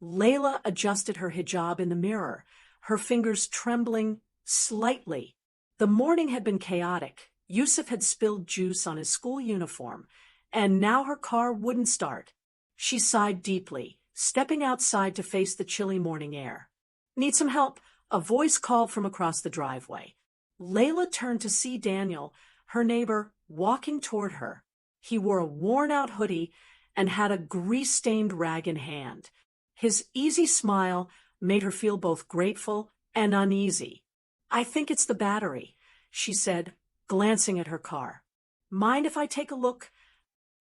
Layla adjusted her hijab in the mirror, her fingers trembling slightly. The morning had been chaotic. Yusuf had spilled juice on his school uniform, and now her car wouldn't start. She sighed deeply, stepping outside to face the chilly morning air. "Need some help?" A voice called from across the driveway. Layla turned to see Daniel, her neighbor, walking toward her. He wore a worn-out hoodie and had a grease-stained rag in hand. His easy smile made her feel both grateful and uneasy. "I think it's the battery," she said, glancing at her car. "Mind if I take a look?"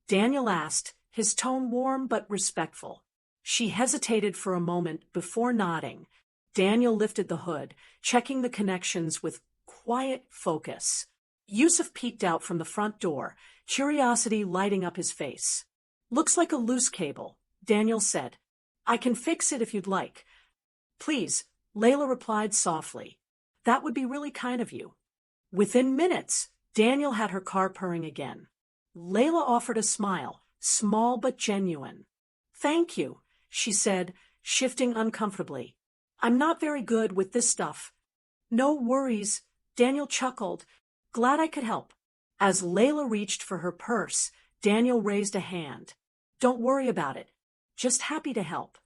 Daniel asked, his tone warm but respectful. She hesitated for a moment before nodding. Daniel lifted the hood, checking the connections with quiet focus. Yusuf peeked out from the front door, curiosity lighting up his face. "Looks like a loose cable," Daniel said. "I can fix it if you'd like." "Please," Layla replied softly. "That would be really kind of you." Within minutes, Daniel had her car purring again. Layla offered a smile, small but genuine. "Thank you," she said, shifting uncomfortably. "I'm not very good with this stuff." "No worries," Daniel chuckled. "Glad I could help." As Layla reached for her purse, Daniel raised a hand. "Don't worry about it. Just happy to help."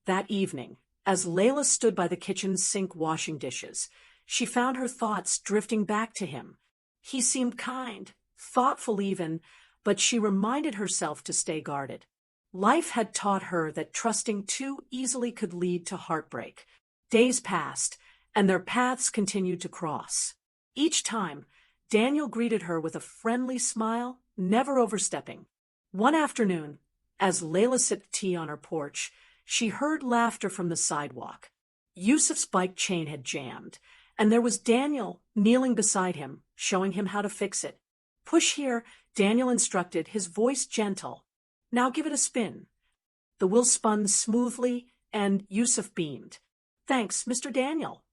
That evening, as Layla stood by the kitchen sink washing dishes, she found her thoughts drifting back to him. He seemed kind, thoughtful even, but she reminded herself to stay guarded. Life had taught her that trusting too easily could lead to heartbreak. Days passed, and their paths continued to cross. Each time, Daniel greeted her with a friendly smile, never overstepping. One afternoon, as Layla sipped tea on her porch, she heard laughter from the sidewalk. Yusuf's bike chain had jammed, and there was Daniel kneeling beside him, showing him how to fix it. "Push here," Daniel instructed, his voice gentle. "Now give it a spin." The wheel spun smoothly, and Yusuf beamed. "Thanks, Mr. Daniel."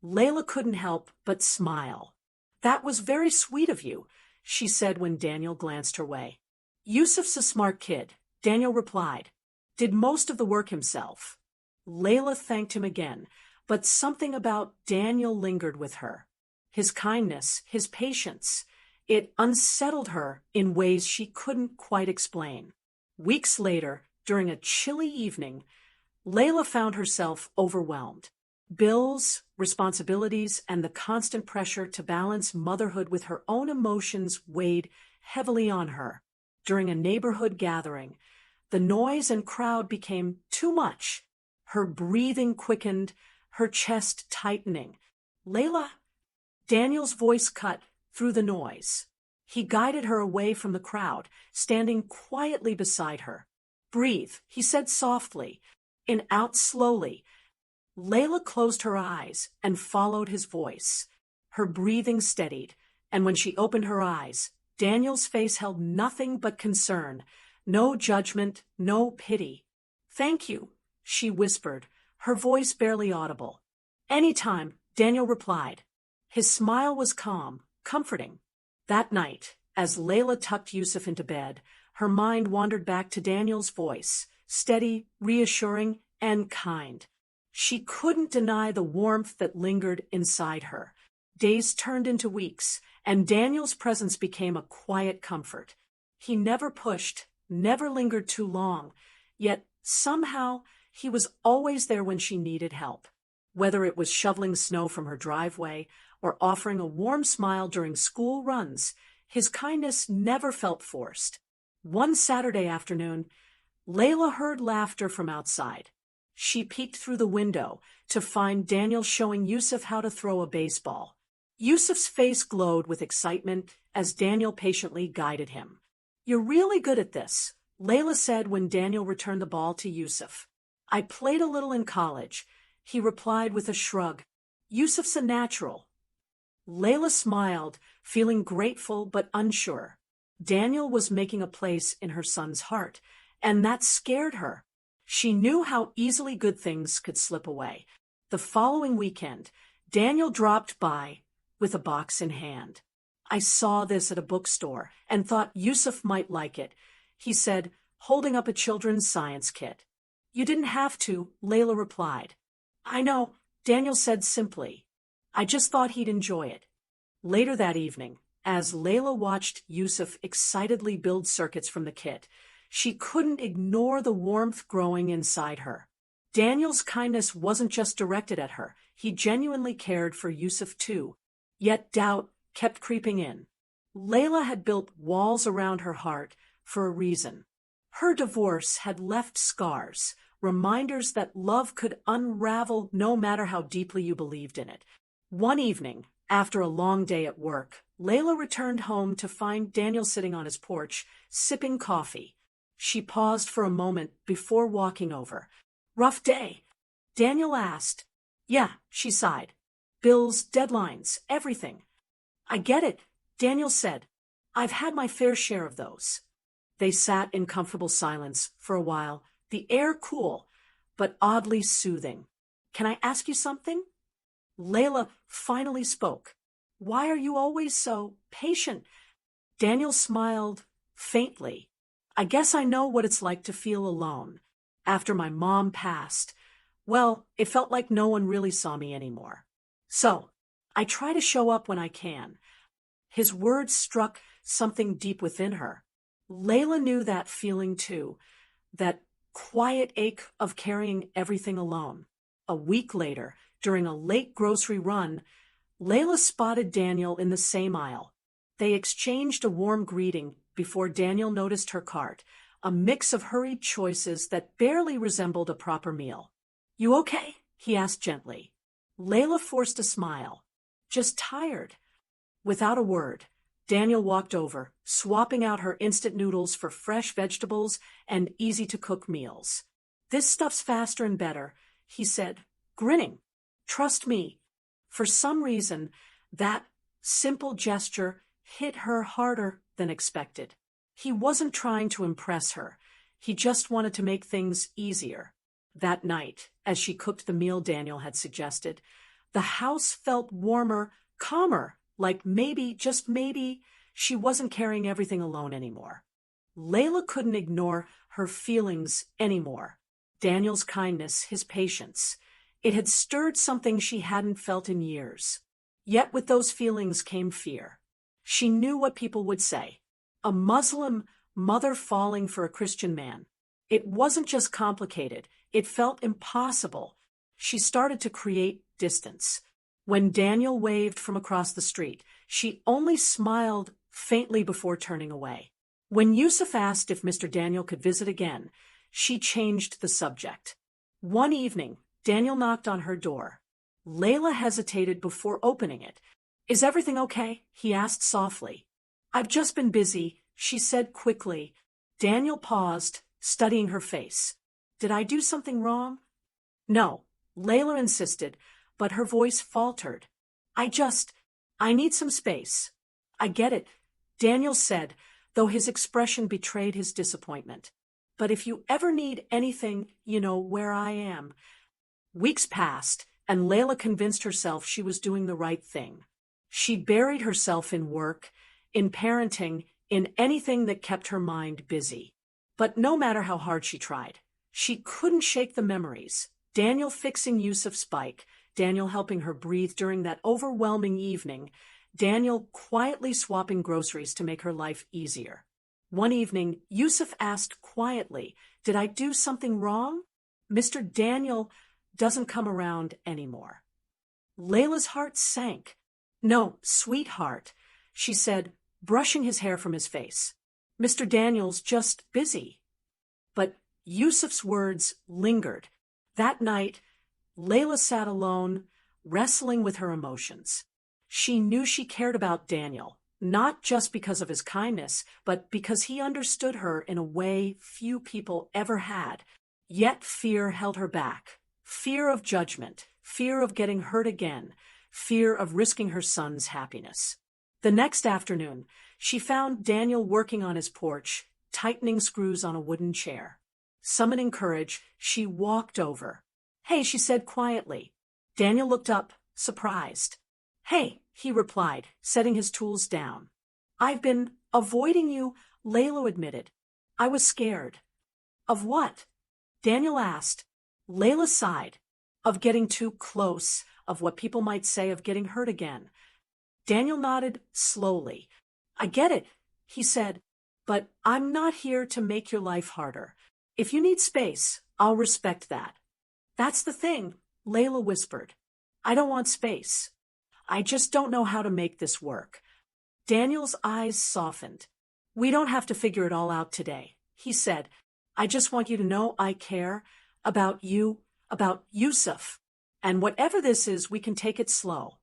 Layla couldn't help but smile. "That was very sweet of you," she said when Daniel glanced her way. "Yusuf's a smart kid," Daniel replied. "Did most of the work himself." Layla thanked him again, but something about Daniel lingered with her. His kindness, his patience, it unsettled her in ways she couldn't quite explain. Weeks later, during a chilly evening, Layla found herself overwhelmed. Bills, responsibilities, and the constant pressure to balance motherhood with her own emotions weighed heavily on her. During a neighborhood gathering, the noise and crowd became too much. Her breathing quickened, her chest tightening. "Layla?" Daniel's voice cut through the noise. He guided her away from the crowd, standing quietly beside her. "Breathe," he said softly. "In, out slowly." Layla closed her eyes and followed his voice. Her breathing steadied, and when she opened her eyes, Daniel's face held nothing but concern, no judgment, no pity. "Thank you," she whispered, her voice barely audible. "Anytime," Daniel replied. His smile was calm, comforting. That night, as Layla tucked Yusuf into bed, her mind wandered back to Daniel's voice, steady, reassuring, and kind. She couldn't deny the warmth that lingered inside her. Days turned into weeks, and Daniel's presence became a quiet comfort. He never pushed, never lingered too long, yet somehow he was always there when she needed help. Whether it was shoveling snow from her driveway or offering a warm smile during school runs, his kindness never felt forced. One Saturday afternoon, Layla heard laughter from outside. She peeked through the window to find Daniel showing Yusuf how to throw a baseball. Yusuf's face glowed with excitement as Daniel patiently guided him. "You're really good at this," Layla said when Daniel returned the ball to Yusuf. "I played a little in college," he replied with a shrug. "Yusuf's a natural." Layla smiled, feeling grateful but unsure. Daniel was making a place in her son's heart, and that scared her. She knew how easily good things could slip away. The following weekend, Daniel dropped by with a box in hand. "I saw this at a bookstore and thought Yusuf might like it," he said, holding up a children's science kit. You didn't have to, Layla replied. I know, Daniel said simply. I just thought he'd enjoy it. Later that evening, as Layla watched Yusuf excitedly build circuits from the kit, she couldn't ignore the warmth growing inside her. Daniel's kindness wasn't just directed at her, he genuinely cared for Yusuf too. Yet doubt kept creeping in. Layla had built walls around her heart for a reason. Her divorce had left scars, reminders that love could unravel no matter how deeply you believed in it. One evening, after a long day at work, Layla returned home to find Daniel sitting on his porch, sipping coffee. She paused for a moment before walking over. Rough day? Daniel asked. Yeah, she sighed. Bills, deadlines, everything. I get it, Daniel said. I've had my fair share of those. They sat in comfortable silence for a while, the air cool, but oddly soothing. Can I ask you something? Layla finally spoke. Why are you always so patient? Daniel smiled faintly. I guess I know what it's like to feel alone. After my mom passed, well, it felt like no one really saw me anymore. So, I try to show up when I can. His words struck something deep within her. Layla knew that feeling too, that quiet ache of carrying everything alone. A week later, during a late grocery run, Layla spotted Daniel in the same aisle. They exchanged a warm greeting before Daniel noticed her cart, a mix of hurried choices that barely resembled a proper meal. You okay? He asked gently. Layla forced a smile. Just tired. Without a word, Daniel walked over, swapping out her instant noodles for fresh vegetables and easy-to-cook meals. This stuff's faster and better, he said, grinning. Trust me. For some reason, that simple gesture hit her harder than expected. He wasn't trying to impress her. He just wanted to make things easier. That night, as she cooked the meal Daniel had suggested, the house felt warmer, calmer, like maybe, just maybe, she wasn't carrying everything alone anymore. Layla couldn't ignore her feelings anymore. Daniel's kindness, his patience. It had stirred something she hadn't felt in years. Yet with those feelings came fear. She knew what people would say. A Muslim mother falling for a Christian man. It wasn't just complicated, it felt impossible. She started to create distance. When Daniel waved from across the street, she only smiled faintly before turning away. When Yusuf asked if Mr. Daniel could visit again, she changed the subject. One evening, Daniel knocked on her door. Layla hesitated before opening it. Is everything okay? He asked softly. I've just been busy, she said quickly. Daniel paused, studying her face. Did I do something wrong? No, Layla insisted, but her voice faltered. I need some space. I get it, Daniel said, though his expression betrayed his disappointment. But if you ever need anything, you know where I am. Weeks passed, and Layla convinced herself she was doing the right thing. She buried herself in work, in parenting, in anything that kept her mind busy. But no matter how hard she tried, she couldn't shake the memories. Daniel fixing Yusuf's bike, Daniel helping her breathe during that overwhelming evening, Daniel quietly swapping groceries to make her life easier. One evening, Yusuf asked quietly, Did I do something wrong? Mr. Daniel doesn't come around anymore. Layla's heart sank. No, sweetheart, she said, brushing his hair from his face. Mr. Daniel's just busy. But Yusuf's words lingered. That night, Layla sat alone, wrestling with her emotions. She knew she cared about Daniel, not just because of his kindness, but because he understood her in a way few people ever had. Yet fear held her back. Fear of judgment, fear of getting hurt again, fear of risking her son's happiness. The next afternoon, she found Daniel working on his porch, tightening screws on a wooden chair. Summoning courage, she walked over. Hey, she said quietly. Daniel looked up, surprised. Hey, he replied, setting his tools down. I've been avoiding you, Layla admitted. I was scared. Of what? Daniel asked. Layla sighed. Of getting too close, of what people might say of getting hurt again. Daniel nodded slowly. I get it, he said, but I'm not here to make your life harder. If you need space, I'll respect that. That's the thing, Layla whispered. I don't want space. I just don't know how to make this work. Daniel's eyes softened. We don't have to figure it all out today, he said. I just want you to know I care about you, about Yusuf. And whatever this is, we can take it slow.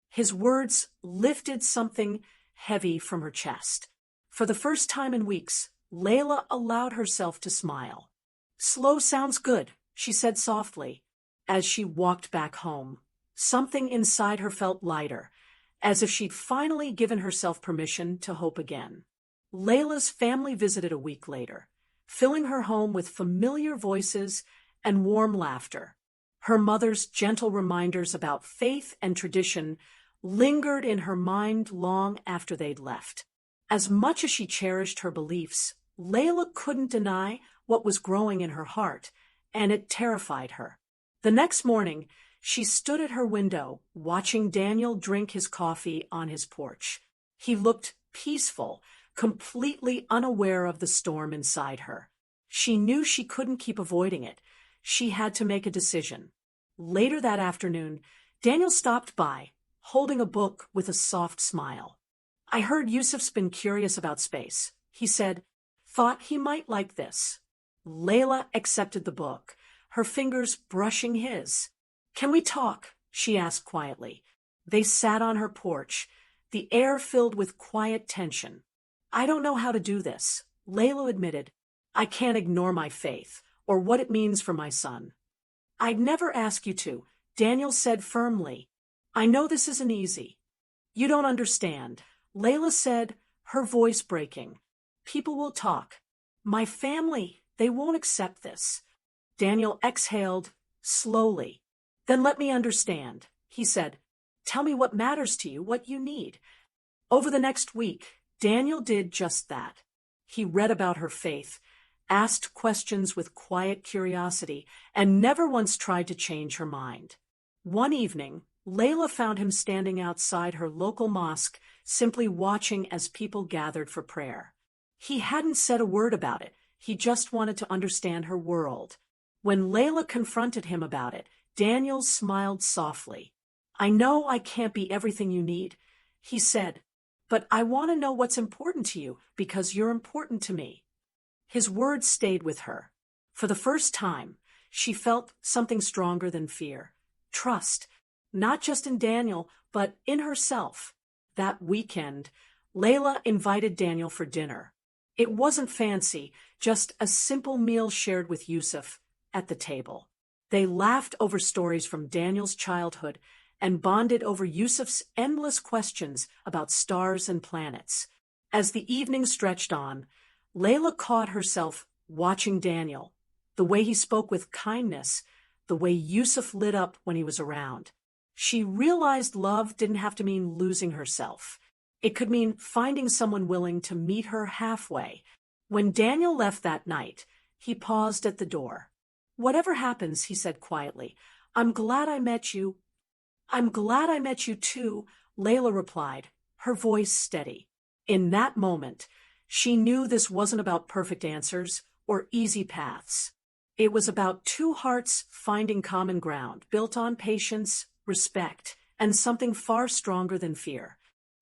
His words lifted something heavy from her chest. For the first time in weeks, Layla allowed herself to smile. Slow sounds good, she said softly. As she walked back home, something inside her felt lighter, as if she'd finally given herself permission to hope again. Layla's family visited a week later, filling her home with familiar voices and warm laughter. Her mother's gentle reminders about faith and tradition lingered in her mind long after they'd left. As much as she cherished her beliefs, Layla couldn't deny what was growing in her heart, and it terrified her. The next morning, she stood at her window, watching Daniel drink his coffee on his porch. He looked peaceful, completely unaware of the storm inside her. She knew she couldn't keep avoiding it. She had to make a decision. Later that afternoon, Daniel stopped by, holding a book with a soft smile. I heard Yusuf's been curious about space, he said. Thought he might like this. Layla accepted the book, her fingers brushing his. Can we talk? She asked quietly. They sat on her porch, the air filled with quiet tension. I don't know how to do this, Layla admitted. I can't ignore my faith, or what it means for my son. I'd never ask you to, Daniel said firmly. I know this isn't easy. You don't understand, Layla said, her voice breaking. People will talk. My family, they won't accept this. Daniel exhaled, slowly. Then let me understand, he said. Tell me what matters to you, what you need. Over the next week, Daniel did just that. He read about her faith, asked questions with quiet curiosity, and never once tried to change her mind. One evening, Layla found him standing outside her local mosque, simply watching as people gathered for prayer. He hadn't said a word about it, he just wanted to understand her world. When Layla confronted him about it, Daniel smiled softly. I know I can't be everything you need, he said, but I want to know what's important to you because you're important to me. His words stayed with her. For the first time, she felt something stronger than fear. Trust, not just in Daniel, but in herself. That weekend, Layla invited Daniel for dinner. It wasn't fancy, just a simple meal shared with Yusuf at the table. They laughed over stories from Daniel's childhood and bonded over Yusuf's endless questions about stars and planets. As the evening stretched on, Layla caught herself watching Daniel, the way he spoke with kindness, the way Yusuf lit up when he was around. She realized love didn't have to mean losing herself. It could mean finding someone willing to meet her halfway. When Daniel left that night, he paused at the door. Whatever happens, he said quietly, I'm glad I met you. I'm glad I met you too, Layla replied, her voice steady. In that moment, she knew this wasn't about perfect answers or easy paths. It was about two hearts finding common ground, built on patience, respect, and something far stronger than fear.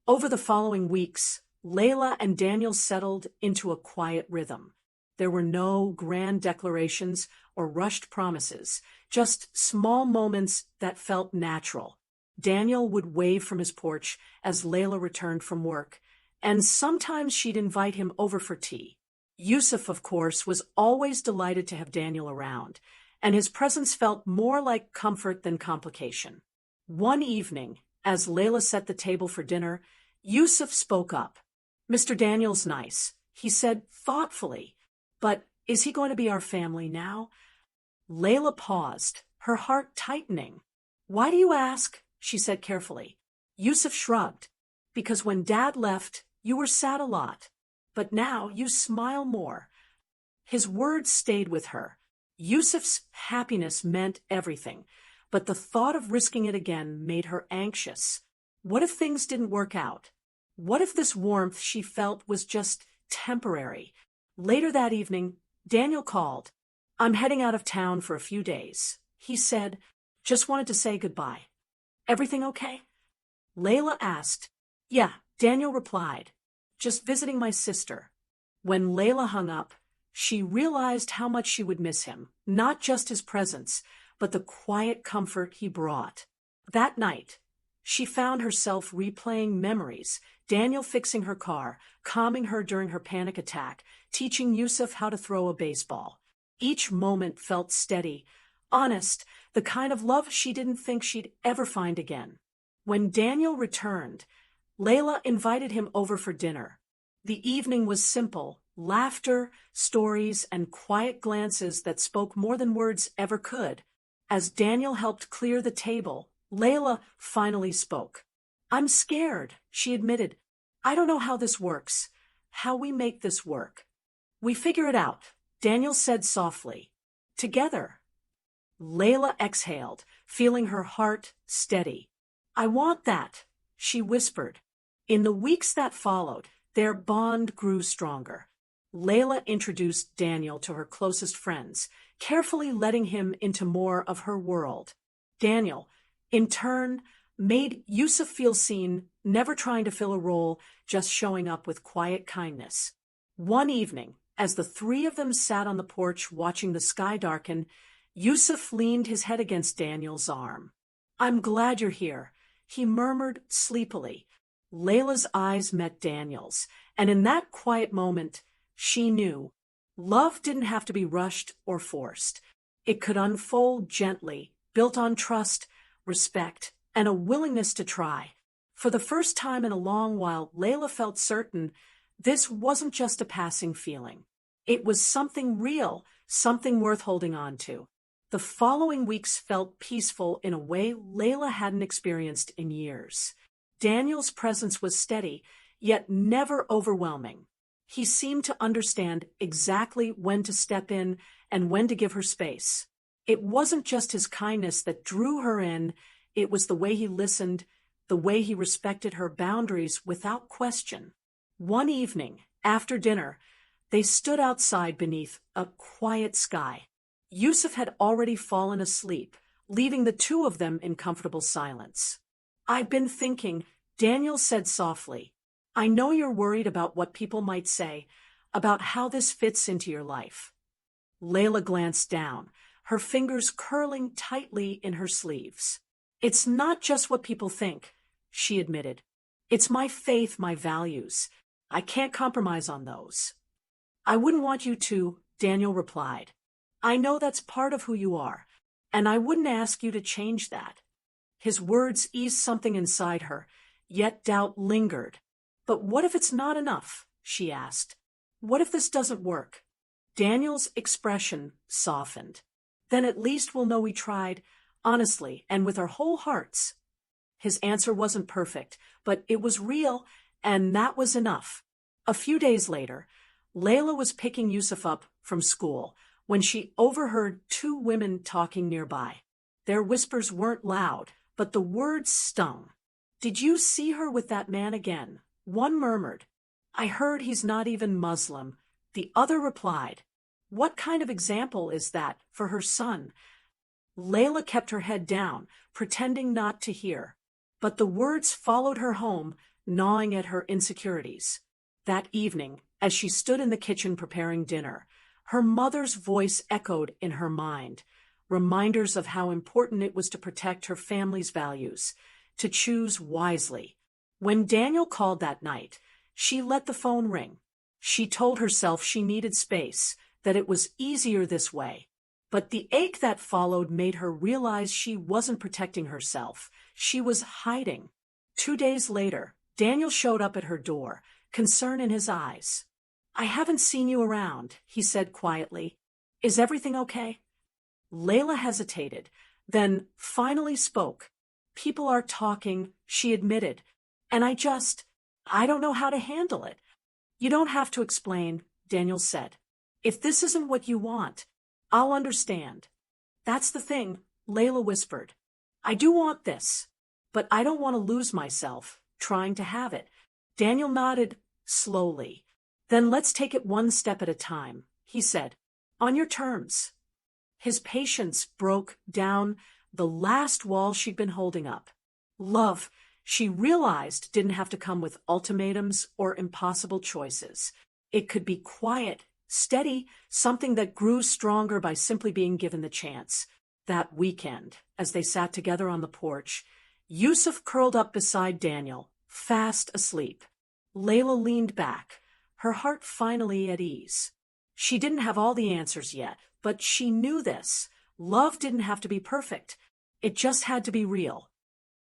Over the following weeks, Layla and Daniel settled into a quiet rhythm. There were no grand declarations or rushed promises, just small moments that felt natural. Daniel would wave from his porch as Layla returned from work, and sometimes she'd invite him over for tea. Yusuf, of course, was always delighted to have Daniel around, and his presence felt more like comfort than complication. One evening, as Layla set the table for dinner, Yusuf spoke up. Mr. Daniel's nice, he said thoughtfully, but is he going to be our family now? Layla paused, her heart tightening. Why do you ask? She said carefully. Yusuf shrugged. Because when Dad left, you were sad a lot. But now you smile more. His words stayed with her. Yusuf's happiness meant everything, but the thought of risking it again made her anxious. What if things didn't work out? What if this warmth she felt was just temporary? Later that evening, Daniel called. "I'm heading out of town for a few days," he said. "Just wanted to say goodbye." "Everything okay?" Layla asked. "Yeah," Daniel replied. "Just visiting my sister." When Layla hung up, she realized how much she would miss him, not just his presence, but the quiet comfort he brought. That night, she found herself replaying memories, Daniel fixing her car, calming her during her panic attack, teaching Yusuf how to throw a baseball. Each moment felt steady, honest, the kind of love she didn't think she'd ever find again. When Daniel returned, Layla invited him over for dinner. The evening was simple: laughter, stories, and quiet glances that spoke more than words ever could. As Daniel helped clear the table, Layla finally spoke. "I'm scared," she admitted. "I don't know how this works, how we make this work." "We figure it out," Daniel said softly. "Together." Layla exhaled, feeling her heart steady. "I want that," she whispered. In the weeks that followed, their bond grew stronger. Layla introduced Daniel to her closest friends, carefully letting him into more of her world. Daniel, in turn, made Yusuf feel seen, never trying to fill a role, just showing up with quiet kindness. One evening, as the three of them sat on the porch watching the sky darken, Yusuf leaned his head against Daniel's arm. "I'm glad you're here," he murmured sleepily. Layla's eyes met Daniel's, and in that quiet moment, she knew love didn't have to be rushed or forced. It could unfold gently, built on trust, respect, and a willingness to try. For the first time in a long while, Layla felt certain this wasn't just a passing feeling. It was something real, something worth holding on to. The following weeks felt peaceful in a way Layla hadn't experienced in years. Daniel's presence was steady, yet never overwhelming. He seemed to understand exactly when to step in and when to give her space. It wasn't just his kindness that drew her in, it was the way he listened, the way he respected her boundaries without question. One evening, after dinner, they stood outside beneath a quiet sky. Yusuf had already fallen asleep, leaving the two of them in comfortable silence. "I've been thinking," Daniel said softly. "I know you're worried about what people might say, about how this fits into your life." Layla glanced down, her fingers curling tightly in her sleeves. "It's not just what people think," she admitted. "It's my faith, my values. I can't compromise on those." "I wouldn't want you to," Daniel replied. "I know that's part of who you are, and I wouldn't ask you to change that." His words eased something inside her, yet doubt lingered. "But what if it's not enough?" she asked. "What if this doesn't work?" Daniel's expression softened. "Then at least we'll know we tried, honestly and with our whole hearts." His answer wasn't perfect, but it was real, and that was enough. A few days later, Layla was picking Yusuf up from school when she overheard two women talking nearby. Their whispers weren't loud, but the words stung. "Did you see her with that man again?" One murmured. "I heard he's not even Muslim." The other replied. "What kind of example is that for her son?" Layla kept her head down, pretending not to hear. But the words followed her home, gnawing at her insecurities. That evening, as she stood in the kitchen preparing dinner, her mother's voice echoed in her mind, reminders of how important it was to protect her family's values, to choose wisely. When Daniel called that night, she let the phone ring. She told herself she needed space, that it was easier this way. But the ache that followed made her realize she wasn't protecting herself. She was hiding. 2 days later, Daniel showed up at her door, concern in his eyes. "I haven't seen you around," he said quietly. "Is everything okay?" Layla hesitated, then finally spoke. "People are talking," she admitted, "and I don't know how to handle it." "You don't have to explain," Daniel said. "If this isn't what you want, I'll understand. That's the thing, Layla whispered. I do want this, but I don't want to lose myself trying to have it. Daniel nodded slowly. Then let's take it one step at a time, he said. On your terms. His patience broke down the last wall she'd been holding up. Love, she realized, didn't have to come with ultimatums or impossible choices. It could be quiet, steady, something that grew stronger by simply being given the chance. That weekend, as they sat together on the porch, Yusuf curled up beside Daniel, fast asleep. Layla leaned back, her heart finally at ease. She didn't have all the answers yet, but she knew this. Love didn't have to be perfect. It just had to be real.